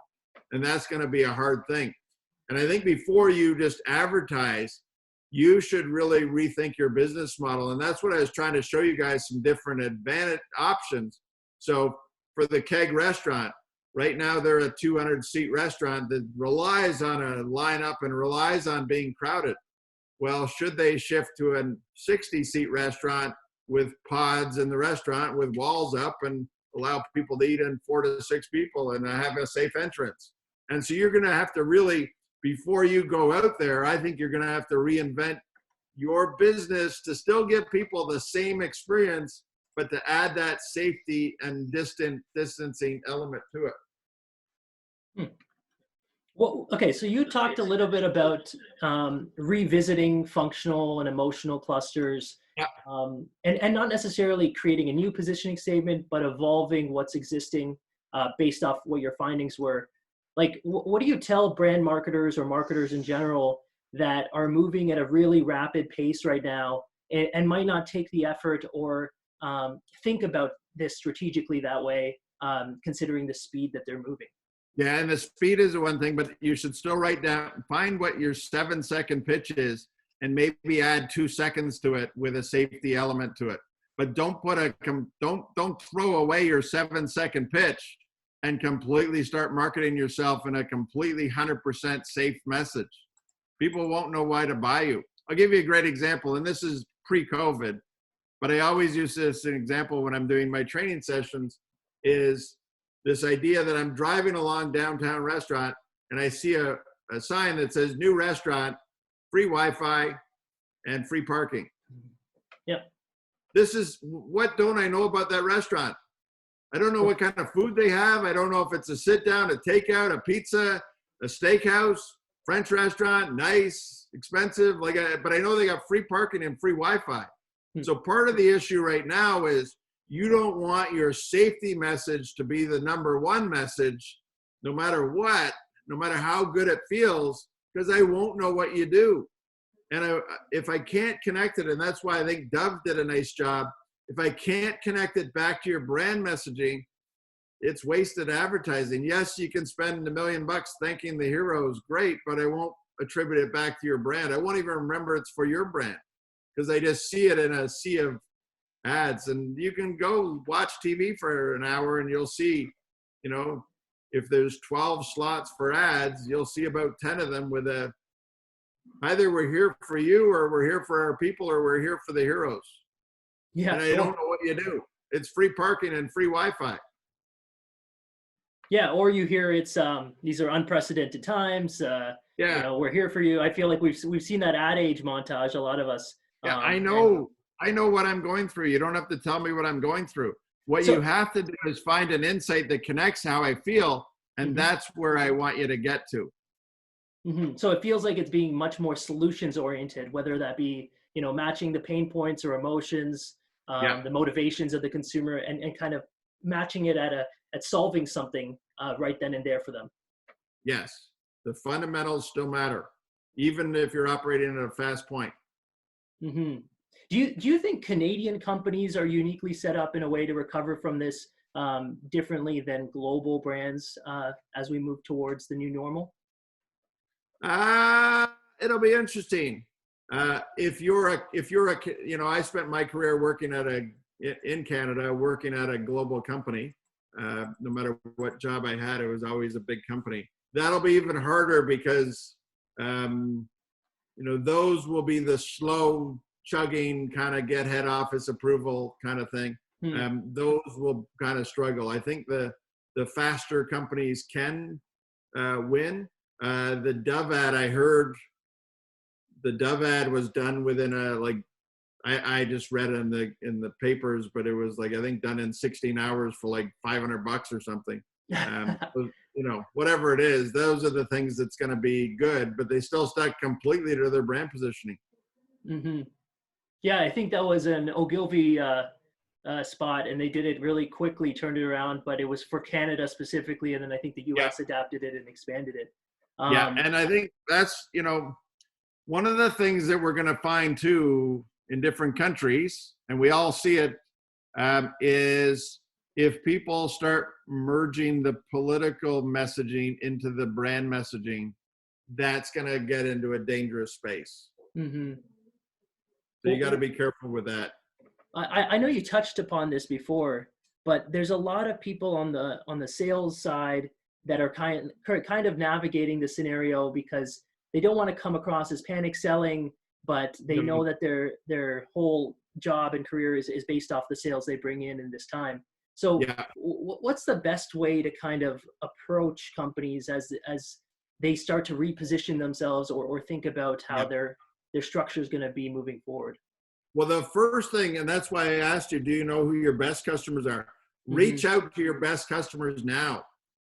And that's going to be a hard thing. And I think before you just advertise, you should really rethink your business model. And that's what I was trying to show you guys, some different advantage options. So for the Keg restaurant, right now they're a 200-seat restaurant that relies on a lineup and relies on being crowded. Well, should they shift to a 60-seat restaurant with pods in the restaurant with walls up and allow people to eat in 4 to 6 people and have a safe entrance? And so you're going to have to really, before you go out there, I think you're going to have to reinvent your business to still give people the same experience, but to add that safety and distancing element to it. Well, okay, so you talked a little bit about revisiting functional and emotional clusters, and not necessarily creating a new positioning statement, but evolving what's existing based off what your findings were. Like, what do you tell brand marketers or marketers in general that are moving at a really rapid pace right now and might not take the effort or think about this strategically that way, considering the speed that they're moving? Yeah, and the speed is one thing, but you should still write down, find what your 7-second pitch is, and maybe add 2 seconds to it with a safety element to it. But don't put don't throw away your 7-second pitch and completely start marketing yourself in a completely 100% safe message. People won't know why to buy you. I'll give you a great example, and this is pre-COVID. But I always use this as an example when I'm doing my training sessions, is this idea that I'm driving along downtown restaurant and I see a sign that says new restaurant, free Wi-Fi, and free parking. Yep. This is, what don't I know about that restaurant? I don't know what kind of food they have. I don't know if it's a sit down, a takeout, a pizza, a steakhouse, French restaurant, nice, expensive. But I know they got free parking and free Wi-Fi. So part of the issue right now is you don't want your safety message to be the #1 message, no matter what, no matter how good it feels, because I won't know what you do. And if I can't connect it, and that's why I think Dove did a nice job, if I can't connect it back to your brand messaging, it's wasted advertising. Yes, you can spend $1 million thanking the heroes, great, but I won't attribute it back to your brand. I won't even remember it's for your brand because I just see it in a sea of ads. And you can go watch TV for an hour and you'll see, you know, if there's 12 slots for ads, you'll see about 10 of them with either we're here for you or we're here for our people or we're here for the heroes. Yeah. And I don't know what you do. It's free parking and free Wi-Fi. Yeah, or you hear it's these are unprecedented times. You know, we're here for you. I feel like we've seen that ad age montage. A lot of us. Yeah, I know what I'm going through. You don't have to tell me what I'm going through. What you have to do is find an insight that connects how I feel, and that's where I want you to get to. So it feels like it's being much more solutions oriented, whether that be, you know, matching the pain points or emotions, the motivations of the consumer, and kind of matching it at solving something right then and there for them. Yes, the fundamentals still matter, even if you're operating at a fast point. Do you think Canadian companies are uniquely set up in a way to recover from this differently than global brands as we move towards the new normal? It'll be interesting. If you're a, you know, I spent my career working in Canada, working at a global company. No matter what job I had, it was always a big company. That'll be even harder because, you know, those will be the slow chugging kind of get head office approval kind of thing. Those will kind of struggle. I think the faster companies can win. The Dove ad, I heard the Dove ad was done within I just read it in the papers, but it was like, I think done in 16 hours for like $500 or something. You know, whatever it is, those are the things that's going to be good, but they still stuck completely to their brand positioning. Yeah, I think that was an Ogilvy spot, and they did it really quickly, turned it around, but it was for Canada specifically, and then I think the US adapted it and expanded it. And I think that's, you know, one of the things that we're going to find too in different countries, and we all see it, is if people start merging the political messaging into the brand messaging, that's going to get into a dangerous space. So you got to be careful with that. I know you touched upon this before, but there's a lot of people on the sales side that are kind of navigating the scenario because they don't want to come across as panic selling, but they know that their whole job and career is based off the sales they bring in this time. So what's the best way to kind of approach companies as they start to reposition themselves or think about how their structure is going to be moving forward? Well, the first thing, and that's why I asked you, do you know who your best customers are? Reach out to your best customers now.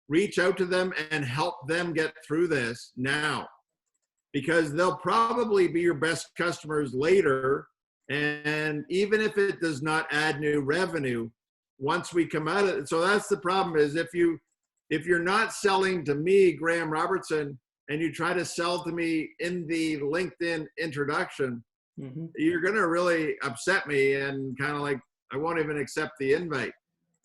Reach out to them and help them get through this now, because they'll probably be your best customers later. And even if it does not add new revenue, once we come out of it. So that's the problem, is if you're not selling to me, Graham Robertson, and you try to sell to me in the LinkedIn introduction, you're going to really upset me and kind of like, I won't even accept the invite.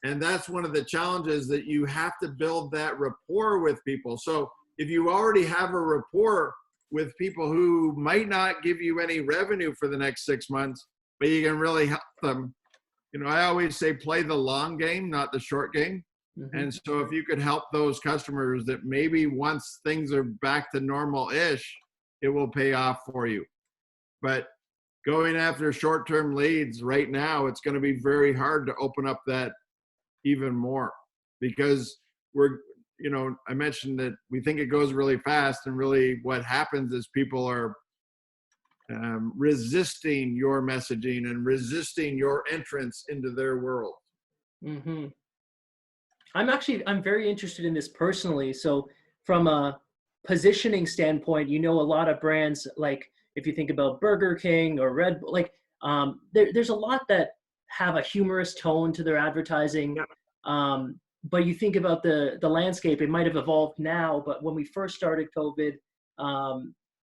And that's one of the challenges, that you have to build that rapport with people. So if you already have a rapport with people who might not give you any revenue for the next 6 months, but you can really help them. You know, I always say play the long game, not the short game. And so if you could help those customers, that maybe once things are back to normal-ish, it will pay off for you. But going after short-term leads right now, it's going to be very hard to open up that even more, because I mentioned that we think it goes really fast, and really what happens is people are resisting your messaging and resisting your entrance into their world. Mm-hmm. I'm very interested in this personally. So from a positioning standpoint, a lot of brands, like if you think about Burger King or Red Bull, like there's a lot that have a humorous tone to their advertising. Yeah. But you think about the landscape, it might have evolved now, but when we first started COVID,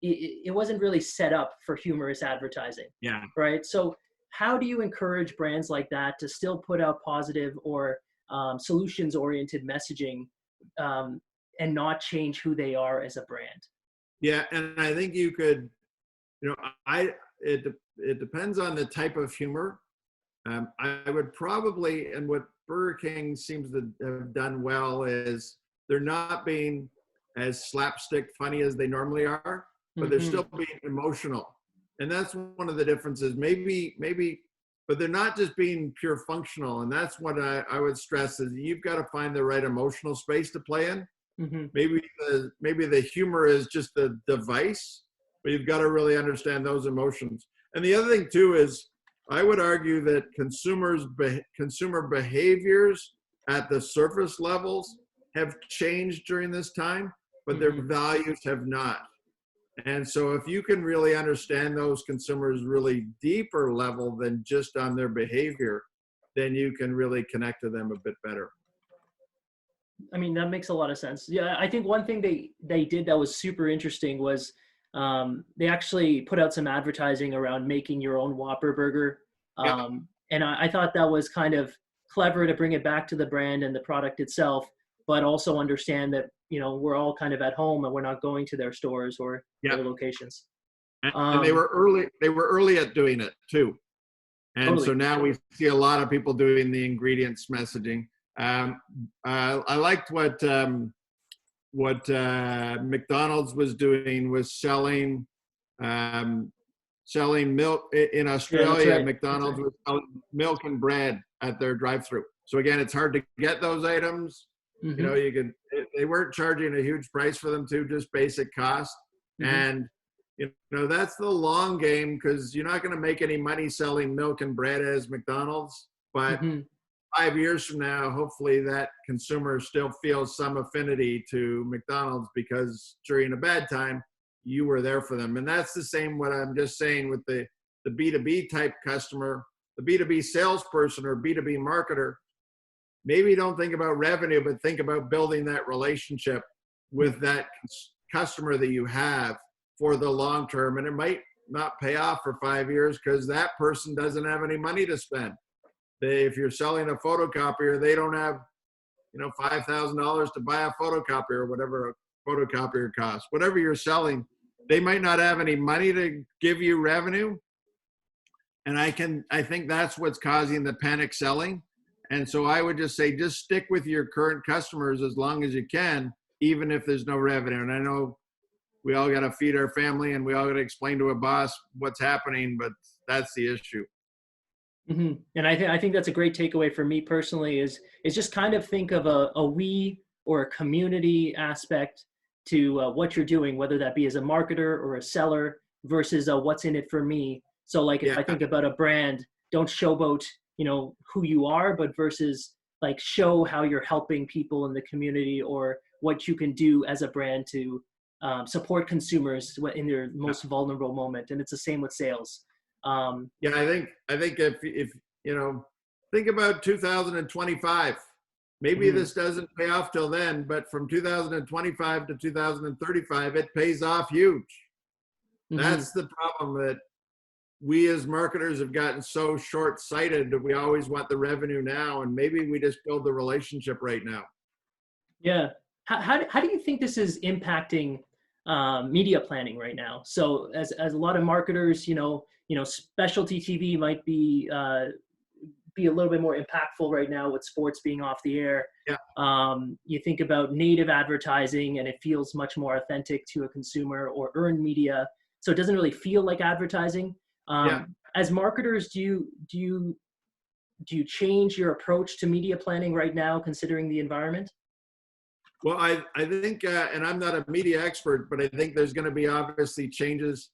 it wasn't really set up for humorous advertising. Yeah. Right. So how do you encourage brands like that to still put out positive or solutions-oriented messaging and not change who they are as a brand? Yeah, and I think you could, it depends on the type of humor. I would probably, and what Burger King seems to have done well is they're not being as slapstick funny as they normally are, but they're still being emotional. And that's one of the differences. Maybe, but they're not just being pure functional. And that's what I would stress is you've got to find the right emotional space to play in. Mm-hmm. Maybe the humor is just the device, but you've got to really understand those emotions. And the other thing too is I would argue that consumer behaviors at the surface levels have changed during this time, but their values have not. And so if you can really understand those consumers really deeper level than just on their behavior, then you can really connect to them a bit better. I mean, that makes a lot of sense. Yeah, I think one thing they did that was super interesting was they actually put out some advertising around making your own Whopper burger. And I thought that was kind of clever to bring it back to the brand and the product itself, but also understand that, we're all kind of at home and we're not going to their stores or their locations. And they were early at doing it too. And totally. So now we see a lot of people doing the ingredients messaging. I liked what McDonald's was doing, was selling milk in Australia. Yeah, right. McDonald's was selling milk and bread at their drive-through. So again, it's hard to get those items. They weren't charging a huge price for them too, just basic cost. And that's the long game, because you're not going to make any money selling milk and bread as McDonald's, but 5 years from now, hopefully that consumer still feels some affinity to McDonald's because during a bad time, you were there for them. And that's the same what I'm just saying with the B2B type customer, the B2B salesperson or B2B marketer. Maybe don't think about revenue, but think about building that relationship with that customer that you have for the long term. And it might not pay off for 5 years because that person doesn't have any money to spend. If you're selling a photocopier, they don't have, $5,000 to buy a photocopier or whatever a photocopier costs. Whatever you're selling, they might not have any money to give you revenue. And I think that's what's causing the panic selling. And so I would just say, just stick with your current customers as long as you can, even if there's no revenue. And I know we all got to feed our family and we all got to explain to a boss what's happening, but that's the issue. And I think that's a great takeaway for me personally is just kind of think of a we or a community aspect to what you're doing, whether that be as a marketer or a seller versus what's in it for me. So like if I think about a brand, don't showboat, who you are, but versus like show how you're helping people in the community or what you can do as a brand to support consumers in their most vulnerable moment. And it's the same with sales. I think if think about 2025, maybe this doesn't pay off till then, but from 2025 to 2035, it pays off huge. That's the problem, that we as marketers have gotten so short-sighted that we always want the revenue now, and maybe we just build the relationship right now. Yeah. How do you think this is impacting media planning right now? So as a lot of marketers, specialty TV might be a little bit more impactful right now with sports being off the air. You think about native advertising and it feels much more authentic to a consumer, or earned media. So it doesn't really feel like advertising. Yeah. As marketers, do you change your approach to media planning right now, considering the environment? Well, I think, and I'm not a media expert, but I think there's going to be obviously changes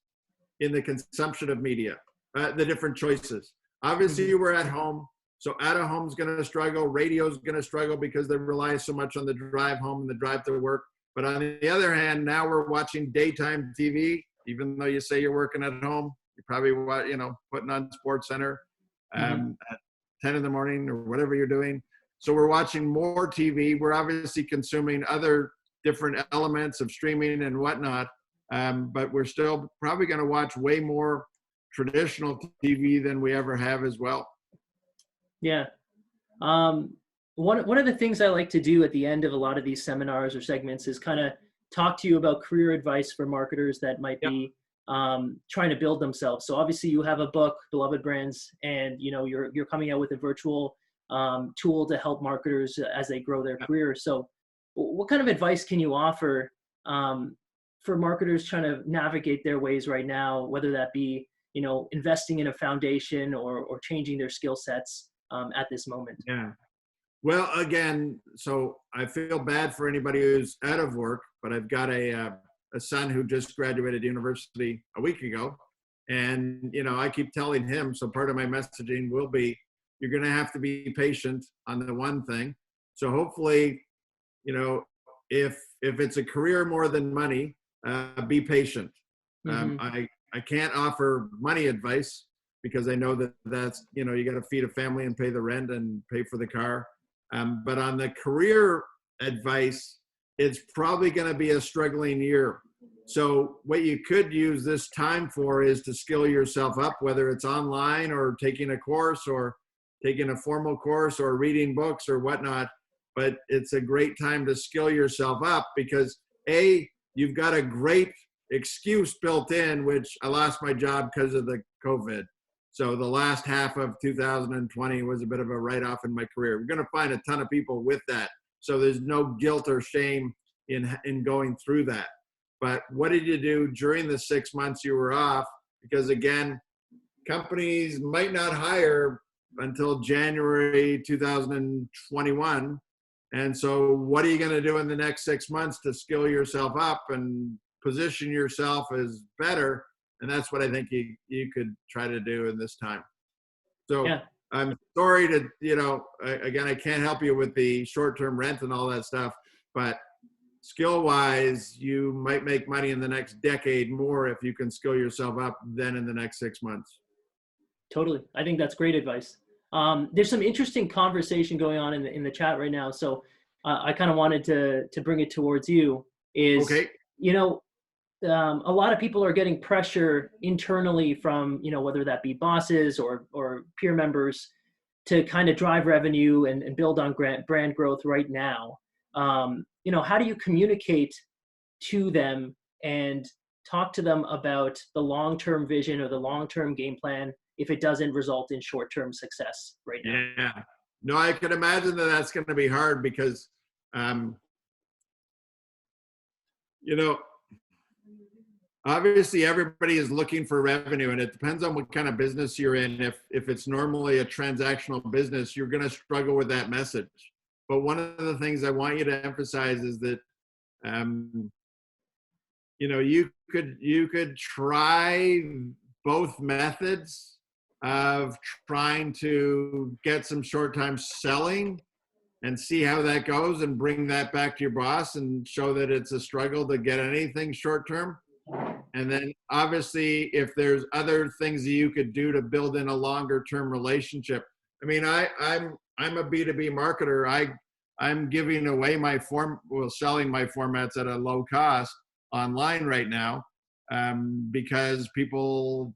in the consumption of media, the different choices. Obviously, Mhm. we're at home, so out of home's going to struggle. Radio's going to struggle because they rely so much on the drive home and the drive to work. But on the other hand, now we're watching daytime TV, even though you say you're working at home. You're probably, putting on Sports Center Mhm. at 10 in the morning or whatever you're doing. So we're watching more TV. We're obviously consuming other different elements of streaming and whatnot. But we're still probably going to watch way more traditional TV than we ever have as well. Yeah. Um, one of the things I like to do at the end of a lot of these seminars or segments is kind of talk to you about career advice for marketers that might Yep. be trying to build themselves. So obviously you have a book, Beloved Brands, and you're coming out with a virtual tool to help marketers as they grow their career. So what kind of advice can you offer for marketers trying to navigate their ways right now, whether that be investing in a foundation or changing their skill sets at this moment? Yeah. Well, again, so I feel bad for anybody who's out of work, but I've got a son who just graduated university a week ago. And, I keep telling him, so part of my messaging will be, you're going to have to be patient on the one thing. So hopefully, if it's a career more than money, be patient. Hmm. I can't offer money advice because I know that's, you got to feed a family and pay the rent and pay for the car. But on the career advice, it's probably going to be a struggling year. So what you could use this time for is to skill yourself up, whether it's online or taking a course or taking a formal course or reading books or whatnot. But it's a great time to skill yourself up because you've got a great excuse built in, which I lost my job because of the COVID. So the last half of 2020 was a bit of a write-off in my career. We're going to find a ton of people with that. So there's no guilt or shame in going through that. But what did you do during the 6 months you were off? Because again, companies might not hire until January 2021. And so what are you going to do in the next 6 months to skill yourself up and position yourself as better? And that's what I think you could try to do in this time. So Yeah, I'm sorry to, again, I can't help you with the short-term rent and all that stuff, but skill-wise, you might make money in the next decade more if you can skill yourself up than in the next 6 months. totally. I think that's great advice. There's some interesting conversation going on in the chat right now. So I kind of wanted to bring it towards you is, Okay. a lot of people are getting pressure internally from, whether that be bosses or peer members to kind of drive revenue and build on brand growth right now. How do you communicate to them and talk to them about the long-term vision or the long-term game plan if it doesn't result in short-term success right now? Yeah. No, I can imagine that's going to be hard because, you know, obviously everybody is looking for revenue and it depends on what kind of business you're in. If it's normally a transactional business, you're going to struggle with that message. But one of the things I want you to emphasize is that, you could try both methods of trying to get some short-time selling and see how that goes and bring that back to your boss and show that it's a struggle to get anything short-term. And then obviously if there's other things that you could do to build in a longer term relationship. I mean, I'm a B2B marketer. I'm giving away selling my formats at a low cost online right now because people,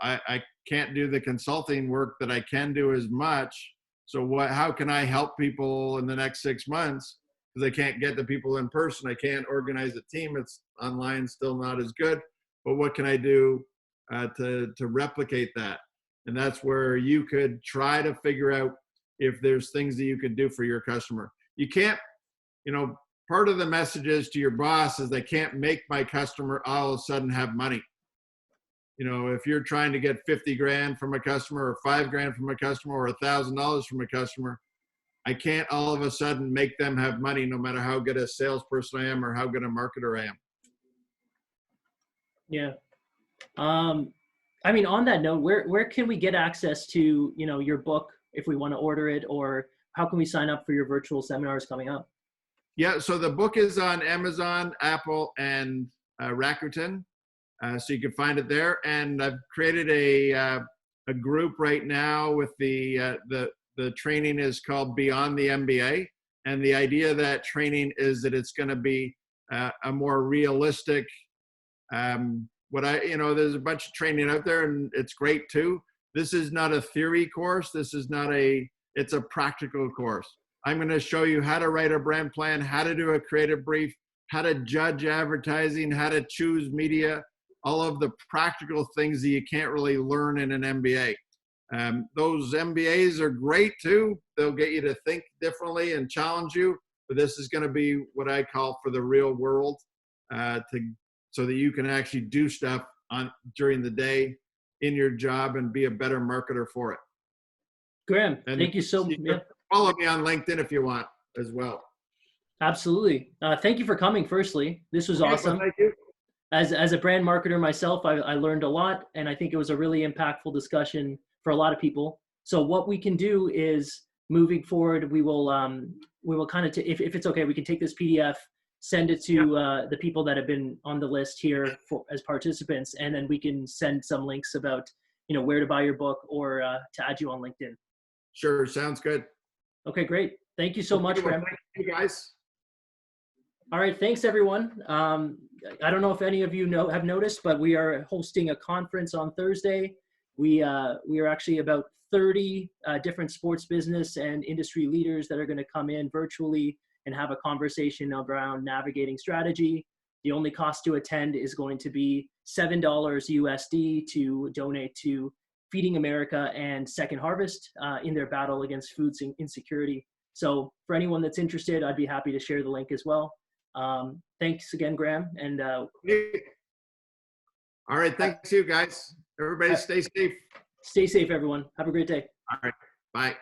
I can't do the consulting work that I can do as much. So how can I help people in the next 6 months? Because I can't get the people in person. I can't organize a team. It's online, still not as good. But what can I do to replicate that? And that's where you could try to figure out if there's things that you could do for your customer. You can't, part of the message is to your boss is they can't make my customer all of a sudden have money. You know, if you're trying to get 50 grand from a customer or 5 grand from a customer or $1,000 from a customer, I can't all of a sudden make them have money no matter how good a salesperson I am or how good a marketer I am. Yeah. I mean, on that note, where can we get access to, you know, your book if we want to order it, or how can we sign up for your virtual seminars coming up? Yeah, so the book is on Amazon, Apple, and Rakuten, so you can find it there. And I've created a group right now with the training is called Beyond the MBA, and the idea of that training is that it's going to be a more realistic. There's a bunch of training out there, and it's great too. This is not a theory course. This is not it's a practical course. I'm going to show you how to write a brand plan, how to do a creative brief, how to judge advertising, how to choose media, all of the practical things that you can't really learn in an MBA. Those MBAs are great too. They'll get you to think differently and challenge you, but this is going to be what I call for the real world, so that you can actually do stuff during the day in your job and be a better marketer for it. Graham, thank you so much. Yeah. Follow me on LinkedIn if you want as well. Absolutely. Thank you for coming, firstly. This was awesome. Well, thank you. As a brand marketer myself, I learned a lot, and I think it was a really impactful discussion for a lot of people. So what we can do is, moving forward, we will kind of, if it's okay, we can take this PDF, send it to the people that have been on the list here as participants, and then we can send some links about, you know, where to buy your book or to add you on LinkedIn. Sure, sounds good. Okay, great. Thank you so much, Graham. Thank you, guys. All right, thanks everyone. I don't know if any of you have noticed, but we are hosting a conference on Thursday. We are actually about 30 different sports business and industry leaders that are going to come in virtually and have a conversation around navigating strategy. The only cost to attend is going to be $7 USD to donate to Feeding America and Second Harvest in their battle against food insecurity. So for anyone that's interested, I'd be happy to share the link as well. Thanks again, Graham. And all right, thanks you guys. Everybody stay safe. Stay safe, everyone. Have a great day. All right, bye.